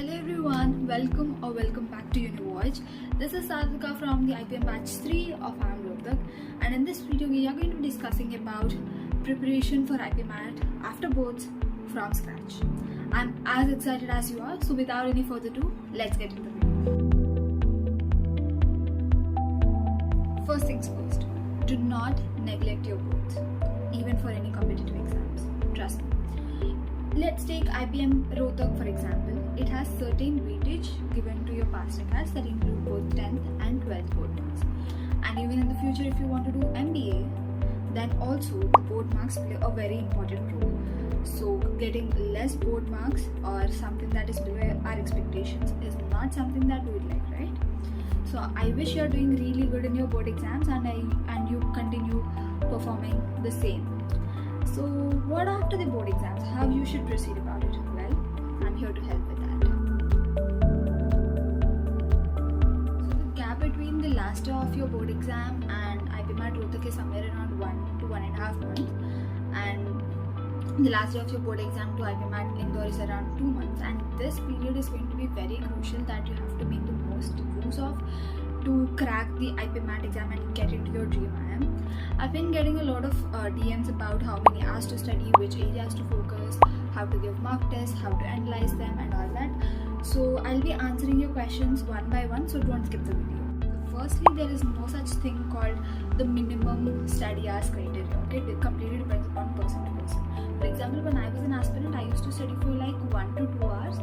Hello everyone, welcome back to UniVoyage. This is Satwika from the IPM batch 3 of IIM Rohtak, and in this video we are going to be discussing about preparation for IPMAT after boards from scratch. I'm as excited as you are, so without any further ado, let's get into the video. First things first, do not neglect your boards, even for any competitive exams. Trust me. Let's take IPM Rohtak for example. It has certain weightage given to your past records that include both 10th and 12th board marks. And even in the future, if you want to do MBA, then also the board marks play a very important role. So getting less board marks or something that is below our expectations is not something that we would like, right? So I wish you are doing really good in your board exams and you continue performing the same. So what after the board exams? How you should proceed about it? Well, I'm here to help with that. So the gap between the last year of your board exam and IPMAT Rohtak is somewhere around 1 to 1.5 months, and the last year of your board exam to IPMAT Indore is around 2 months, and this period is going to be very crucial that you have to make the most use of to crack the IPMAT exam and get into your dream IIM. I've been getting a lot of DMs about how many hours to study, which areas to focus, how to give mock tests, how to analyze them and all that. So I'll be answering your questions one by one, so don't skip the video. Firstly, there is no such thing called the minimum study hours criteria. Okay, it completely depends upon person to person. For example, when I was an aspirant, I used to study for like 1 to 2 hours.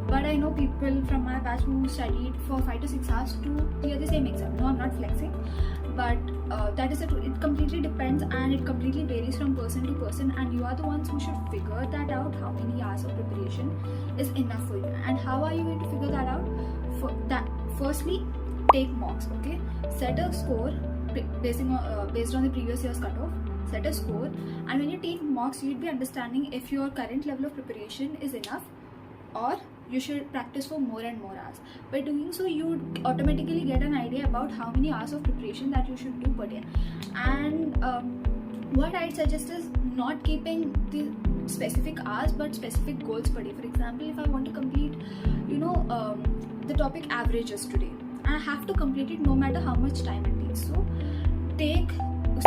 But I know people from my batch who studied for 5 to 6 hours to clear the same exam. No, I'm not flexing, but that is it. It completely depends and it completely varies from person to person, and you are the ones who should figure that out, how many hours of preparation is enough for you. And how are you going to figure that out? For that, firstly, take mocks. Okay, set a score based on the previous year's cutoff. Set a score, and when you take mocks, you'll be understanding if your current level of preparation is enough, or you should practice for more and more hours. By doing so, you would automatically get an idea about how many hours of preparation that you should do per day. And what I'd suggest is not keeping the specific hours but specific goals per day. For example, if I want to complete the topic averages today, I have to complete it no matter how much time it takes. So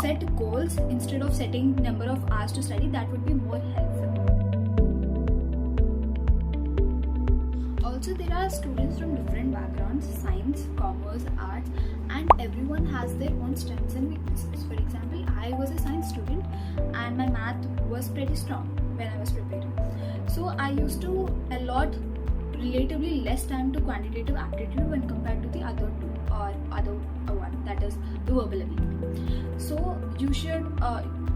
set goals instead of setting number of hours to study. That would be more helpful. Also, there are students from different backgrounds, science, commerce, arts, and everyone has their own strengths and weaknesses. For example, I was a science student and my math was pretty strong when I was preparing. So I used to allot relatively less time to quantitative aptitude when compared to the other two or other one, that is the verbal ability. So you should,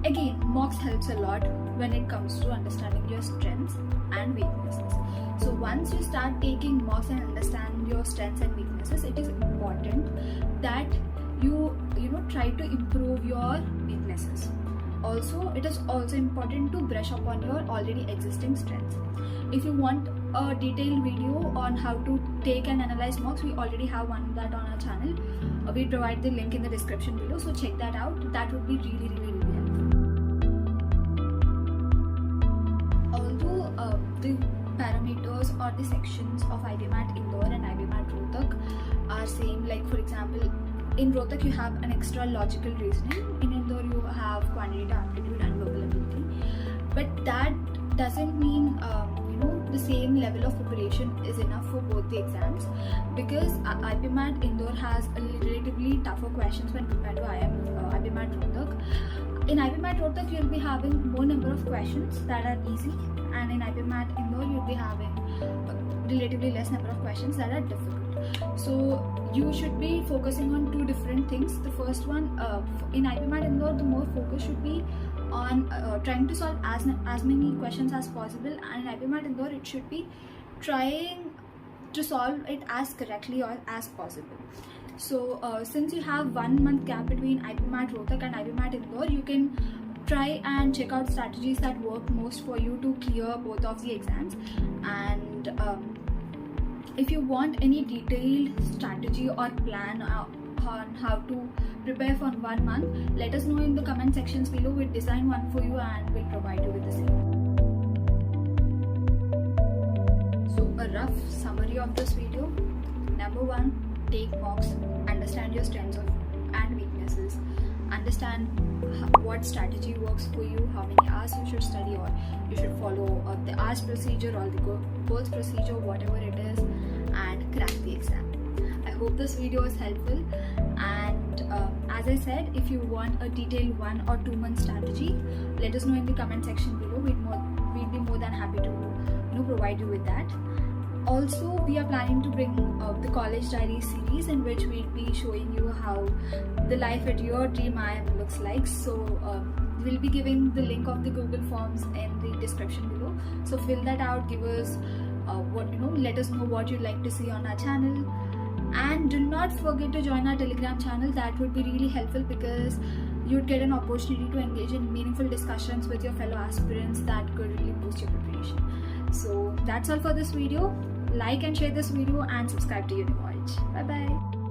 again, mocks helps a lot when it comes to understanding your strengths and weaknesses. So once you start taking mocks and understand your strengths and weaknesses, it is important that you try to improve your weaknesses. Also, it is also important to brush up on your already existing strengths. If you want a detailed video on how to take and analyze mocks, we already have one that on our channel. We provide the link in the description below, so check that out. That would be really helpful. Although the parameters or the sections of IPMAT Indore and IPMAT Rohtak are same, like for example, in Rohtak you have an extra logical reasoning, in Indore you have quantitative aptitude and verbal ability, but that doesn't mean the same level of preparation is enough for both the exams, because IPMAT Indore has a relatively tougher questions when compared to IPMAT Rohtak. In IPMAT Rohtak, you'll be having more number of questions that are easy, and in IPMAT Indore, you'll be having relatively less number of questions that are difficult. So you should be focusing on two different things. The first one, in IPMAT Indore, the more focus should be on trying to solve as many questions as possible, and in IPMAT Indore, it should be trying to solve it as correctly or as possible. So since you have 1 month gap between IPMAT Rohtak and IPMAT Indore, you can try and check out strategies that work most for you to clear both of the exams. And if you want any detailed strategy or plan on how to prepare for 1 month, let us know in the comment sections below. We'll design one for you and we'll provide you with the same. So So a rough summary of this video: number 1, take mocks, understand your strengths and weaknesses, understand what strategy works for you, how many hours you should study, or you should follow the hours procedure or the goals procedure, whatever it is, and crack the exam. I hope this video was helpful, and as I said, if you want a detailed 1 or 2 month strategy, let us know in the comment section below. We'd be more than happy to provide you with that. Also, we are planning to bring the college diary series, in which we'll be showing you how the life at your dream IIM looks like. So we'll be giving the link of the Google Forms in the description below. So fill that out, give us let us know what you'd like to see on our channel, and do not forget to join our Telegram channel. That would be really helpful, because you'd get an opportunity to engage in meaningful discussions with your fellow aspirants that could really boost your preparation. So that's all for this video. Like and share this video and subscribe to UniVoyage. Bye bye.